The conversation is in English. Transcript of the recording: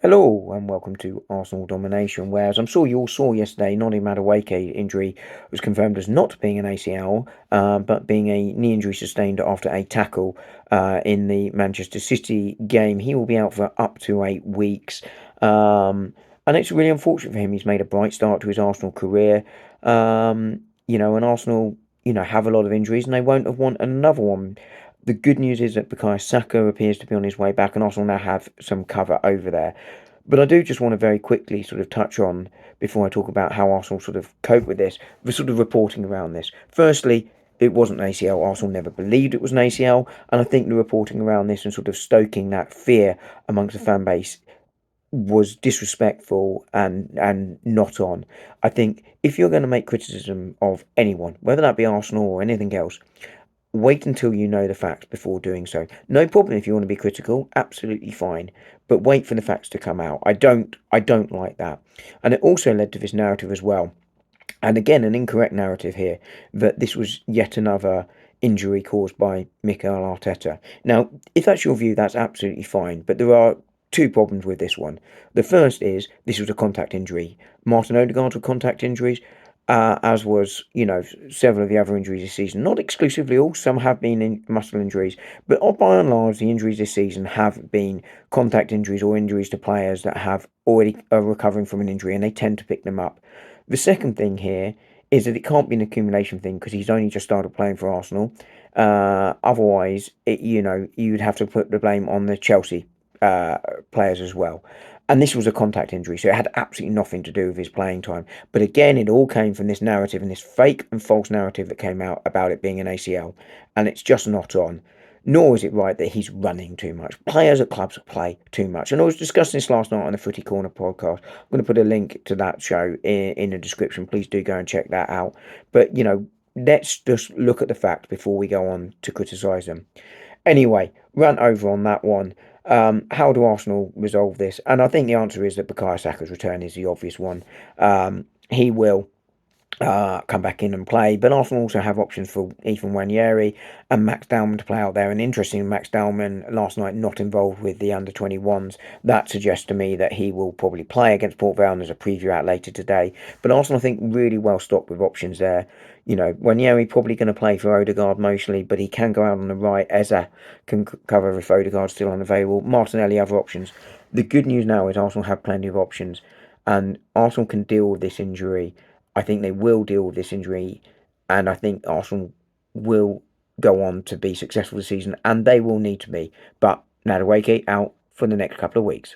Hello and welcome to Arsenal Domination. Whereas I'm sure you all saw yesterday, Noni Madueke injury was confirmed as not being an ACL, but being a knee injury sustained after a tackle in the Manchester City game. He will be out for up to 8 weeks, and it's really unfortunate for him. He's made a bright start to his Arsenal career, and Arsenal, have a lot of injuries, and they won't have won another one. The good news is that Bukayo Saka appears to be on his way back, and Arsenal now have some cover over there. But I do just want to very quickly sort of touch on, before I talk about how Arsenal sort of cope with this, the sort of reporting around this. Firstly, it wasn't an ACL. Arsenal never believed it was an ACL, and I think the reporting around this and sort of stoking that fear amongst the fan base was disrespectful and not on. I think if you're going to make criticism of anyone, whether that be Arsenal or anything else, wait until you know the facts before doing so. No problem if you want to be critical, absolutely fine, but wait for the facts to come out. I don't like that. And it also led to this narrative as well. And again, an incorrect narrative here that this was yet another injury caused by Mikel Arteta. Now, if that's your view, that's absolutely fine, but there are two problems with this one. The first is this was a contact injury. Martin Odegaard's were contact injuries, as was, several of the other injuries this season. Not exclusively all, some have been in muscle injuries, but by and large, the injuries this season have been contact injuries or injuries to players that have already are recovering from an injury, and they tend to pick them up. The second thing here is that it can't be an accumulation thing because he's only just started playing for Arsenal. Otherwise, you'd have to put the blame on the Chelsea uh, players as well. And this was a contact injury, so it had absolutely nothing to do with his playing time. But again, it all came from this narrative and this fake and false narrative that came out about it being an ACL, and it's just not on. Nor is it right that he's running too much. Players at clubs play too much. And I was discussing this last night on the Footy Corner podcast. I'm going to put a link to that show in the description. Please do go and check that out. But, let's just look at the facts before we go on to criticise them. Anyway, rant over on that one. How do Arsenal resolve this? And I think the answer is that Bukayo Saka's return is the obvious one. He will come back in and play. But Arsenal also have options for Ethan Wanyeri and Max Dowman to play out there. And interesting, Max Dowman last night not involved with the under 21s. That suggests to me that he will probably play against Port Vale, and there's a preview out later today. But Arsenal, I think, really well stocked with options there. Wanyeri probably going to play for Odegaard mostly, but he can go out on the right. Eza can cover if Odegaard's still unavailable. Martinelli, other options. The good news now is Arsenal have plenty of options, and Arsenal can deal with this injury. I think they will deal with this injury, and I think Arsenal will go on to be successful this season, and they will need to be. But Madueke out for the next couple of weeks.